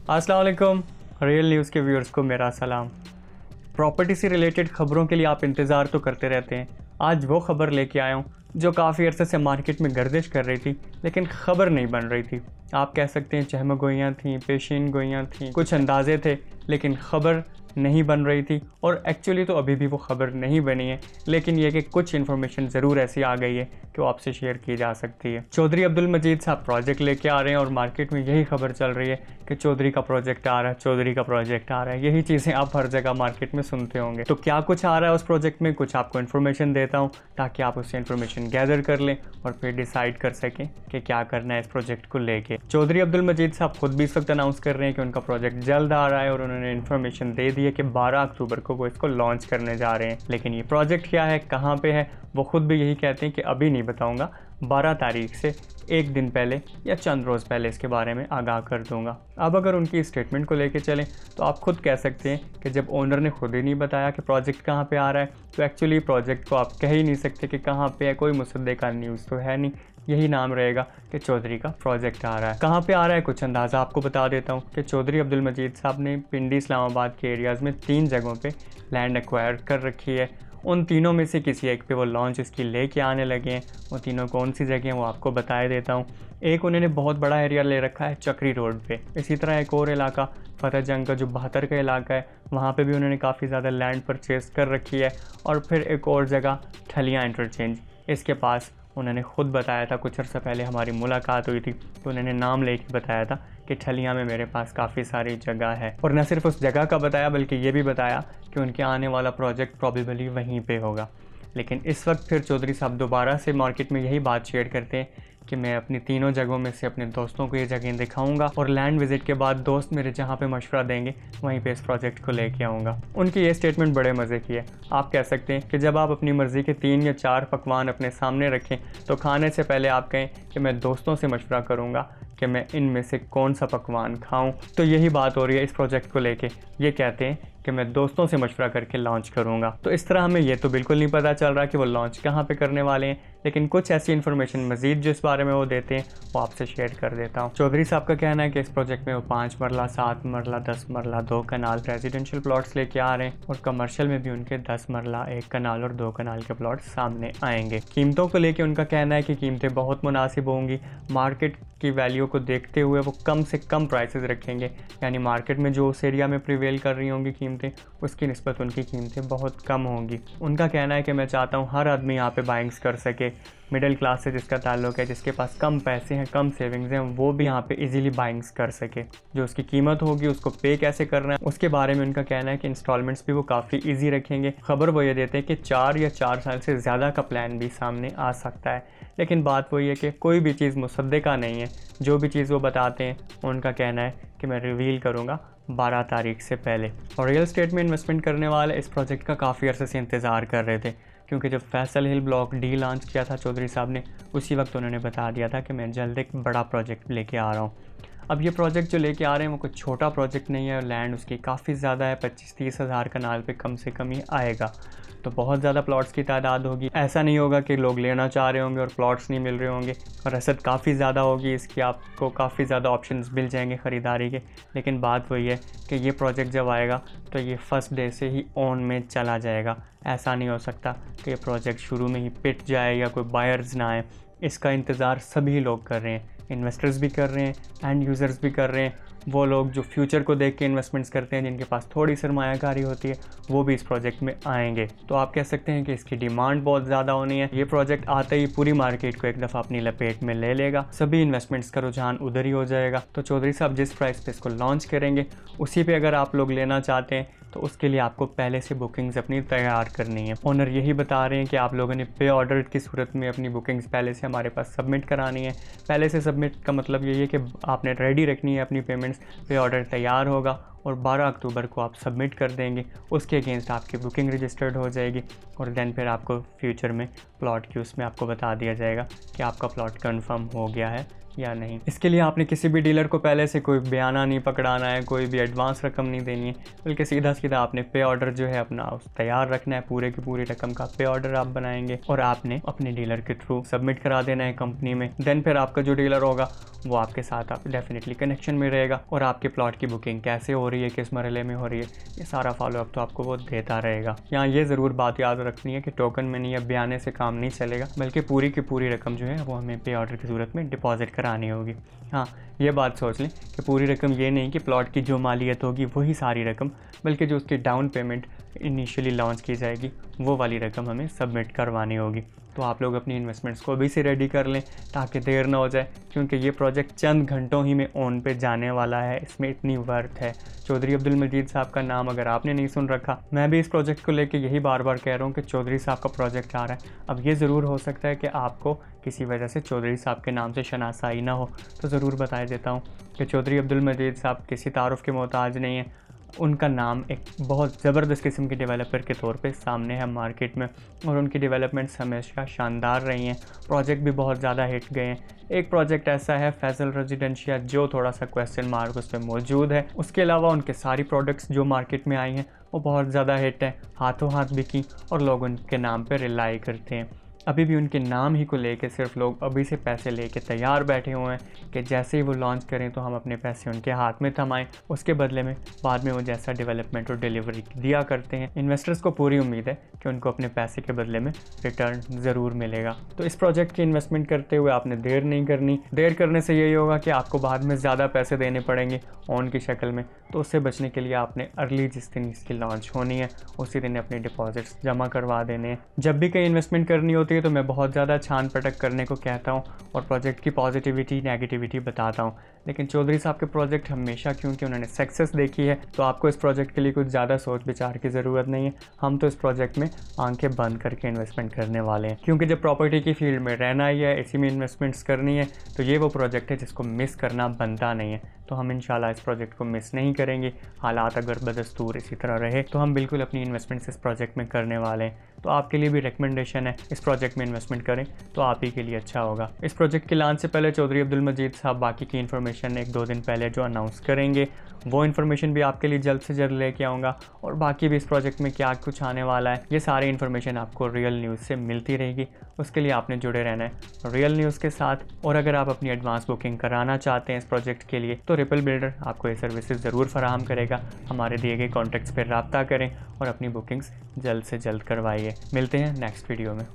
अस्सलाम वालेकुम। Real news के व्यूअर्स को मेरा सलाम। प्रॉपर्टी से रिलेटेड ख़बरों के लिए आप इंतज़ार तो करते रहते हैं। आज वो ख़बर लेके आया हूँ जो काफ़ी अरसे से मार्केट में गर्दिश कर रही थी, लेकिन ख़बर नहीं बन रही थी। आप कह सकते हैं चहमगोइयाँ थीं, पेशीन गोइयाँ थीं, कुछ अंदाज़े थे, लेकिन ख़बर नहीं बन रही थी। और एक्चुअली तो अभी भी वो ख़बर नहीं बनी है, लेकिन ये कि कुछ इन्फॉर्मेशन ज़रूर ऐसी आ गई है कि वो आपसे शेयर की जा सकती है। चौधरी अब्दुल मजीद साहब प्रोजेक्ट लेके आ रहे हैं और मार्केट में यही खबर चल रही है कि चौधरी का प्रोजेक्ट आ रहा है, चौधरी का प्रोजेक्ट आ रहा है। यही चीज़ें आप हर जगह मार्केट में सुनते होंगे। तो क्या कुछ आ रहा है उस प्रोजेक्ट में, कुछ आपको इन्फॉर्मेशन देता हूँ ताकि आप उससे इन्फॉर्मेशन गैदर कर लें और फिर डिसाइड कर सकें कि क्या करना है इस प्रोजेक्ट को लेके। चौधरी अब्दुल मजीद साहब खुद भी इस वक्त अनाउंस कर रहे हैं कि उनका प्रोजेक्ट जल्द आ रहा है और उन्होंने इन्फॉर्मेशन दे दी है कि 12 अक्टूबर को वो इसको लॉन्च करने जा रहे हैं। लेकिन ये प्रोजेक्ट क्या है, कहाँ पे है, वो खुद भी यही कहते हैं कि अभी नहीं बताऊंगा, 12 तारीख से एक दिन पहले या चंद रोज़ पहले इसके बारे में आगाह कर दूंगा। अब अगर उनकी स्टेटमेंट को लेके चलें तो आप खुद कह सकते हैं कि जब ओनर ने खुद ही नहीं बताया कि प्रोजेक्ट कहाँ पे आ रहा है, तो एक्चुअली प्रोजेक्ट को आप कह ही नहीं सकते कि कहाँ पे है। कोई मुसद्दे का न्यूज़ तो है नहीं, यही नाम रहेगा कि चौधरी का प्रोजेक्ट आ रहा है। कहाँ पे आ रहा है कुछ अंदाज़ा आपको बता देता हूँ कि चौधरी अब्दुल मजीद साहब ने पिंडी इस्लामाबाद के एरियाज़ में 3 जगहों पे लैंड एक्वायर कर रखी है। उन तीनों में से किसी एक पे वो लॉन्च इसकी लेके आने लगे हैं। वो तीनों कौन सी जगह हैं वो आपको बता देता हूँ। एक उन्होंने बहुत बड़ा एरिया ले रखा है चक्री रोड पे। इसी तरह एक और इलाका फतेह जंग का जो 72 का इलाका है, वहाँ पे भी उन्होंने काफ़ी ज़्यादा लैंड परचेज़ कर रखी है। और फिर एक और जगह ठलियाँ इंटरचेंज, इसके पास उन्होंने ख़ुद बताया था, कुछ अर्सा पहले हमारी मुलाकात हुई थी तो उन्होंने नाम लेके बताया था कि ठलियाँ में मेरे पास काफ़ी सारी जगह है। और न सिर्फ उस जगह का बताया बल्कि ये भी बताया कि उनके आने वाला प्रोजेक्ट प्रॉबेबली वहीं पे होगा। लेकिन इस वक्त फिर चौधरी साहब दोबारा से मार्केट में यही बात शेयर करते हैं कि मैं अपनी तीनों जगहों में से अपने दोस्तों को ये जगह दिखाऊंगा और लैंड विजिट के बाद दोस्त मेरे जहाँ पे मशवरा देंगे वहीं पे इस प्रोजेक्ट को लेके आऊँगा। उनकी ये स्टेटमेंट बड़े मज़े की है। आप कह सकते हैं कि जब आप अपनी मर्ज़ी के 3 या 4 पकवान अपने सामने रखें तो खाने से पहले आप कहें कि मैं दोस्तों से मशवरा करूँगा कि मैं इनमें से कौन सा पकवान खाऊं। तो यही बात हो रही है इस प्रोजेक्ट को लेके। ये कहते हैं कि मैं दोस्तों से मशवरा करके लॉन्च करूंगा। तो इस तरह हमें ये तो बिल्कुल नहीं पता चल रहा कि वो लॉन्च कहाँ पे करने वाले हैं, लेकिन कुछ ऐसी इन्फॉर्मेशन मजीद जो इस बारे में वो देते हैं वो आपसे शेयर कर देता हूँ। चौधरी साहब का कहना है कि इस प्रोजेक्ट में वो 5 मरला, 7 मरला, 10 मरला, 2 कनाल रेजिडेंशियल प्लॉट्स लेके आ रहे हैं और कमर्शियल में भी उनके 10 मरला, 1 कनाल और 2 कनाल के प्लॉट सामने आएंगे। कीमतों को लेकर उनका कहना है कि कीमतें बहुत मुनासिब होंगी। मार्केट की वैल्यू को देखते हुए वो कम से कम प्राइसेस रखेंगे, यानी मार्केट में जो उस एरिया में प्रिवेल कर रही होंगी कीमतें, उसकी निस्बत उनकी कीमतें बहुत कम होंगी। उनका कहना है कि मैं चाहता हूँ हर आदमी यहाँ पे बाइंग्स कर सके। मिडिल क्लास से जिसका ताल्लुक है, जिसके पास कम पैसे हैं, कम सेविंग्स हैं, वो भी यहाँ पे इजीली बाइंग्स कर सके। जो उसकी कीमत होगी उसको पे कैसे करना है उसके बारे में उनका कहना है कि इंस्टॉलमेंट्स भी वो काफ़ी ईजी रखेंगे। खबर वो ये देते हैं कि 4 या 4 साल से ज़्यादा का प्लान भी सामने आ सकता है। लेकिन बात वही है कि कोई भी चीज़ मुसद्दे का नहीं है। जो भी चीज़ वो बताते हैं उनका कहना है कि मैं रिवील करूँगा 12 तारीख से पहले। और रियल एस्टेट में इन्वेस्टमेंट करने वाले इस प्रोजेक्ट का काफ़ी अरसे से इंतज़ार कर रहे थे, क्योंकि जब फैसल हिल ब्लॉक डी लॉन्च किया था चौधरी साहब ने, उसी वक्त उन्होंने बता दिया था कि मैं जल्द एक बड़ा प्रोजेक्ट लेके आ रहा हूँ। अब ये प्रोजेक्ट जो लेके आ रहे हैं वो कुछ छोटा प्रोजेक्ट नहीं है और लैंड उसकी काफ़ी ज़्यादा है। 25-30 हज़ार कनाल पे कम से कम ही आएगा। तो बहुत ज़्यादा प्लॉट्स की तादाद होगी। ऐसा नहीं होगा कि लोग लेना चाह रहे होंगे और प्लॉट्स नहीं मिल रहे होंगे, और रसद काफ़ी ज़्यादा होगी इसकी, आपको काफ़ी ज़्यादा ऑप्शंस मिल जाएंगे ख़रीदारी के। लेकिन बात वही है कि ये प्रोजेक्ट जब आएगा तो ये फर्स्ट डे से ही ऑन में चला जाएगा। ऐसा नहीं हो सकता कि ये प्रोजेक्ट शुरू में ही पिट जाए या कोई बायर्स ना आए। इसका इंतज़ार सभी लोग कर रहे हैं, इन्वेस्टर्स भी कर रहे हैं, एंड यूज़र्स भी कर रहे हैं। वो लोग जो फ्यूचर को देख के इन्वेस्टमेंट्स करते हैं, जिनके पास थोड़ी सरमायाकारी होती है, वो भी इस प्रोजेक्ट में आएंगे। तो आप कह सकते हैं कि इसकी डिमांड बहुत ज़्यादा होनी है। ये प्रोजेक्ट आते ही पूरी मार्केट को एक दफ़ा अपनी लपेट में ले लेगा, सभी इन्वेस्टमेंट्स का रुझान उधर ही हो जाएगा। तो चौधरी साहब जिस प्राइस पे इसको लॉन्च करेंगे उसी पे अगर आप लोग लेना चाहते हैं तो उसके लिए आपको पहले से बुकिंग्स अपनी तैयार करनी है। ओनर यही बता रहे हैं कि आप लोगों ने पे ऑर्डर की सूरत में अपनी बुकिंग्स पहले से हमारे पास सबमिट करानी है। पहले से सबमिट का मतलब यही है कि आपने रेडी रखनी है अपनी पेमेंट्स। पे ऑर्डर तैयार होगा और 12 अक्टूबर को आप सबमिट कर देंगे। उसके अगेंस्ट आपकी बुकिंग रजिस्टर्ड हो जाएगी और देन फिर आपको फ्यूचर में प्लॉट की उसमें आपको बता दिया जाएगा कि आपका प्लॉट कन्फर्म हो गया है या नहीं। इसके लिए आपने किसी भी डीलर को पहले से कोई बयाना नहीं पकड़ाना है, कोई भी एडवांस रकम नहीं देनी है, बल्कि सीधा सीधा आपने पे ऑर्डर जो है अपना तैयार रखना है। पूरे की पूरी रकम का पे ऑर्डर आप बनाएंगे और आपने अपने डीलर के थ्रू सबमिट करा देना है कंपनी में। देन फिर आपका जो डीलर होगा वो आपके साथ आप डेफिनेटली कनेक्शन में रहेगा और आपके प्लॉट की बुकिंग कैसे हो रही है, किस मरहले में हो रही है, ये सारा फॉलोअप तो आपको वो देता रहेगा। यहाँ ये ज़रूर बात याद रखनी है कि टोकन मनी या बयाने से काम नहीं चलेगा, बल्कि पूरी की पूरी रकम जो है वो हमें पे ऑर्डर की सूरत में डिपॉजिट करानी होगी। हाँ, ये बात सोच लें कि पूरी रकम ये नहीं कि प्लॉट की जो मालियत होगी वही सारी रकम, बल्कि जो उसकी डाउन पेमेंट इनिशियली लॉन्च की जाएगी वो वाली रकम हमें सबमिट करवानी होगी। तो आप लोग अपनी इन्वेस्टमेंट्स को अभी से रेडी कर लें ताकि देर ना हो जाए, क्योंकि ये प्रोजेक्ट चंद घंटों ही में ऑन पे जाने वाला है। इसमें इतनी वर्थ है। चौधरी अब्दुल मजीद साहब का नाम अगर आपने नहीं सुन रखा, मैं भी इस प्रोजेक्ट को लेके यही बार बार कह रहा हूँ कि चौधरी साहब का प्रोजेक्ट आ रहा है। अब ये ज़रूर हो सकता है कि आपको किसी वजह से चौधरी साहब के नाम से शनासाई ना हो, तो ज़रूर बता देता हूँ कि चौधरी अब्दुल मजीद साहब किसी तारुफ के मोहताज नहीं है। उनका नाम एक बहुत ज़बरदस्त किस्म के डेवलपर के तौर पे सामने है मार्केट में, और उनकी डेवलपमेंट्स हमेशा शानदार रही हैं। प्रोजेक्ट भी बहुत ज़्यादा हिट गए हैं। एक प्रोजेक्ट ऐसा है फैसल रेजिडेंशिया जो थोड़ा सा क्वेश्चन मार्क उस पर मौजूद है। उसके अलावा उनके सारी प्रोडक्ट्स जो मार्केट में आई हैं वो बहुत ज़्यादा हिट हैं, हाथों हाथ बिकी और लोग उनके नाम पर रिलाई करते हैं। अभी भी उनके नाम ही को लेके सिर्फ लोग अभी से पैसे लेके तैयार बैठे हुए हैं कि जैसे ही वो लॉन्च करें तो हम अपने पैसे उनके हाथ में थमाएं, उसके बदले में बाद में वो जैसा डेवलपमेंट और डिलीवरी दिया करते हैं। इन्वेस्टर्स को पूरी उम्मीद है कि उनको अपने पैसे के बदले में रिटर्न ज़रूर मिलेगा। तो इस प्रोजेक्ट की इन्वेस्टमेंट करते हुए आपने देर नहीं करनी। देर करने से यही होगा कि आपको बाद में ज़्यादा पैसे देने पड़ेंगे ऑन की शक्ल में। तो उससे बचने के लिए आपने अर्ली जिस दिन इसकी लॉन्च होनी है उसी दिन अपने डिपॉजिट्स जमा करवा देने हैं। जब भी कहीं इन्वेस्टमेंट करनी होती है तो मैं बहुत ज़्यादा छान पटक करने को कहता हूँ और प्रोजेक्ट की पॉजिटिविटी नेगेटिविटी बताता हूँ, लेकिन चौधरी साहब के प्रोजेक्ट हमेशा, क्योंकि उन्होंने सक्सेस देखी है, तो आपको इस प्रोजेक्ट के लिए कुछ ज़्यादा सोच विचार की ज़रूरत नहीं है। हम तो इस प्रोजेक्ट में आंखें बंद करके इन्वेस्टमेंट करने वाले हैं, क्योंकि जब प्रॉपर्टी की फील्ड में रहना ही है, इसी में इन्वेस्टमेंट्स करनी है, तो ये वो प्रोजेक्ट है जिसको मिस करना बनता नहीं है। तो हम इंशाल्लाह इस प्रोजेक्ट को मिस नहीं करेंगे। हालात अगर बदस्तूर इसी तरह रहे तो हम बिल्कुल अपनी इन्वेस्टमेंट्स इस प्रोजेक्ट में करने वाले हैं। तो आपके लिए भी रिकमेंडेशन है इस प्रोजेक्ट में इन्वेस्टमेंट करें तो आप ही के लिए अच्छा होगा। इस प्रोजेक्ट के लॉन्च से पहले चौधरी अब्दुल मजीद साहब बाकी की इन्फॉर्मेशन 1-2 दिन पहले जो अनाउंस करेंगे वो इन्फॉर्मेशन भी आपके लिए जल्द से जल्द लेके आऊँगा, और बाकी भी इस प्रोजेक्ट में क्या कुछ आने वाला है ये सारी इन्फॉर्मेशन आपको रियल न्यूज़ से मिलती रहेगी। उसके लिए आपने जुड़े रहना है रियल न्यूज़ के साथ। और अगर आप अपनी एडवांस बुकिंग कराना चाहते हैं इस प्रोजेक्ट के लिए तो रिपल बिल्डर आपको ये सर्विसेज ज़रूर फराहम करेगा। हमारे दिए गए कॉन्टैक्ट्स पर रब्ता करें और अपनी बुकिंग्स जल्द से जल्द करवाइए। मिलते हैं नेक्स्ट वीडियो में।